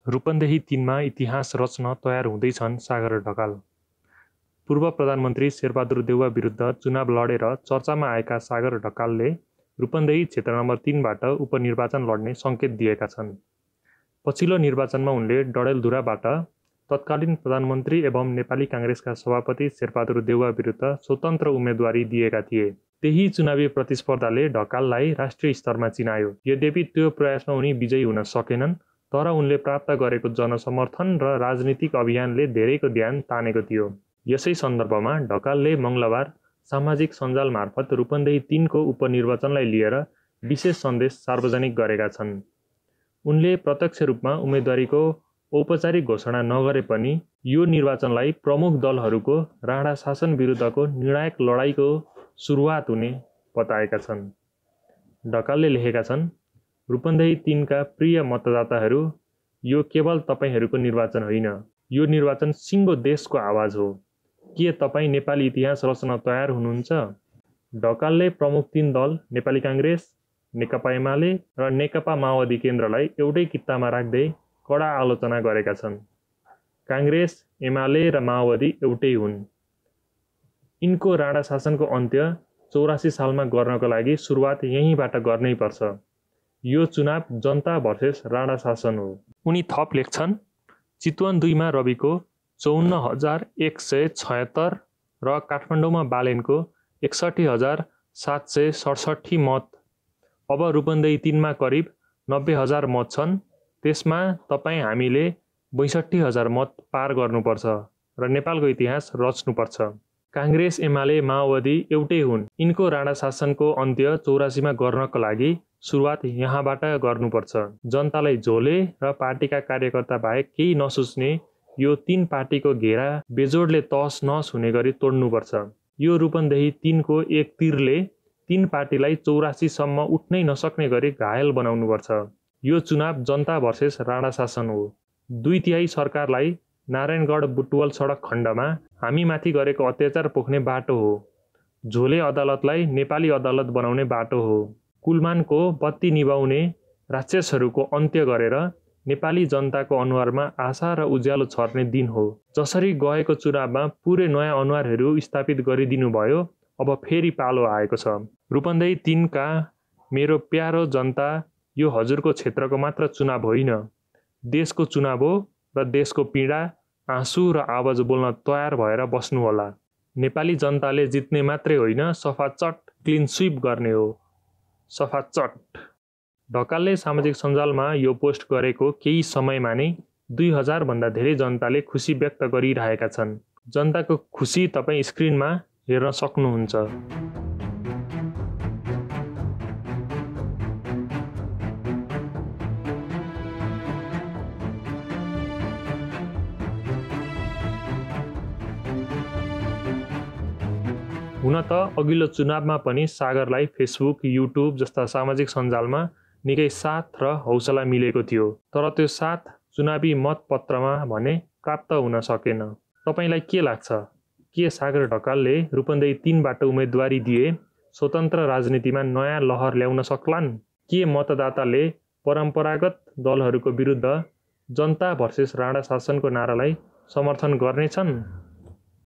रूपन्देही 3 मा इतिहास रच्न तयार हुँदैछन् सागर ढकाल। पूर्व प्रधानमन्त्री शेरबहादुर देउवा विरुद्ध चुनाव लडेर चर्चामा आएका सागर ढकालले रूपन्देही क्षेत्र नम्बर 3 बाट उपनिर्वाचन लड्ने सङ्केत दिएका छन्। पछिल्लो निर्वाचनमा उनले डडेलधुराबाट तत्कालीन प्रधानमन्त्री एवं नेपाली काङ्ग्रेसका सभापति शेरबहादुर देउवा विरुद्ध स्वतन्त्र उम्मेदवारी दिएका थिए। त्यही चुनावी प्रतिस्पर्धाले ढकाललाई राष्ट्रिय स्तरमा चिनायो। यद्यपि त्यो प्रयासमा उनी विजयी हुन सकेनन्, तर उनले प्राप्त गरेको जनसमर्थन र राजनीतिक अभियानले धेरैको ध्यान तानेको थियो। यसै सन्दर्भमा ढकालले मङ्गलबार सामाजिक सञ्जाल मार्फत रूपन्देही 3 को उपनिर्वाचनलाई लिएर विशेष सन्देश सार्वजनिक गरेका छन्। उनले प्रत्यक्ष रूपमा उम्मेदवारीको औपचारिक घोषणा नगरे पनि यो निर्वाचनलाई प्रमुख दलहरूको राणा शासन विरुद्धको निर्णायक लडाईँको सुरुवात हुने बताएका छन्। ढकालले लेखेका छन्, रूपन्देही 3 का प्रिय मतदाताहरू, यो केवल तपाईहरूको निर्वाचन होइन, यो निर्वाचन सिङ्गो देशको आवाज हो। के तपाईँ नेपाली इतिहास रच्न तयार हुनुहुन्छ? ढकालले प्रमुख 3 दल नेपाली काङ्ग्रेस, नेकपा एमाले र नेकपा माओवादी केन्द्रलाई एउटै कित्तामा राख्दै कडा आलोचना गरेका छन्। काङ्ग्रेस, एमाले र माओवादी एउटै हुन्। यिनको राणा शासनको अन्त्य 84 सालमा गर्नको लागि सुरुवात यहीँबाट गर्नै पर्छ। यो चुनाव जनता भर्सेस राणा शासन हो। उनी थप लेख्छन्, चितवन 2 मा रविको 54,176 र काठमाडौँमा बालेनको 61,767 मत। अब रूपन्देही 3 मा करिब 90,000 मत छन्। त्यसमा तपाईँ हामीले 62,000 मत पार गर्नुपर्छ र नेपालको इतिहास रच्नुपर्छ। काङ्ग्रेस, एमाले, माओवादी एउटै हुन्। यिनको राणा शासनको अन्त्य 84 मा गर्नको लागि सुरुवात यहाँबाट गर्नुपर्छ। जनतालाई झोले र पार्टीका कार्यकर्ता बाहेक केही नसोच्ने यो 3 पार्टीको घेरा बेजोडले तहस नहस हुने गरी तोड्नुपर्छ। यो रूपन्देही 3 को एक तीरले 3 पार्टीलाई 84 सम्म उठ्नै नसक्ने गरी घायल बनाउनुपर्छ। यो चुनाव जनता भर्सेस राणा शासन हो। 2/3 सरकारलाई नारायणगढ बुटवल सडक खण्डमा हामीमाथि गरेको अत्याचार पोख्ने बाटो हो। झोले अदालतलाई नेपाली अदालत बनाउने बाटो हो। कुलमानको बत्ती निभाउने राक्षसहरूको अन्त्य गरेर नेपाली जनताको अनुहारमा आशा र उज्यालो छर्ने दिन हो। जसरी गएको चुनावमा पुरै नयाँ अनुहारहरू स्थापित गरिदिनु भयो, अब फेरि पालो आएको छ। रूपन्देही 3 का मेरो प्यारो जनता, यो हजुरको क्षेत्रको मात्र चुनाव होइन, देशको चुनाव हो र देशको पीडा, आँसु र आवाज बोल्न तयार भएर बस्नुहोला। नेपाली जनताले जित्ने मात्रै होइन, सफाचट क्लिन स्विप गर्ने हो। सफाचट। ढकालले सामाजिक सञ्जालमा यो पोस्ट गरेको केही समयमा नै 2000 भन्दा धेरै जनताले खुसी व्यक्त गरिरहेका छन्। जनताको खुसी तपाईँ स्क्रिनमा हेर्न सक्नुहुन्छ। हुन त अघिल्लो चुनावमा पनि सागरलाई फेसबुक, युट्युब जस्ता सामाजिक सञ्जालमा निकै साथ र हौसला मिलेको थियो, तर त्यो साथ चुनावी मतपत्रमा भने प्राप्त हुन सकेन। तपाईलाई के लाग्छ? के सागर ढकालले रूपन्देही 3 बाट उम्मेदवारी दिए स्वतन्त्र राजनीतिमा नयाँ लहर ल्याउन सक्लान्? के मतदाताले परम्परागत दलहरूको विरुद्ध जनता भर्सेस राणा शासनको नारालाई समर्थन गर्नेछन्?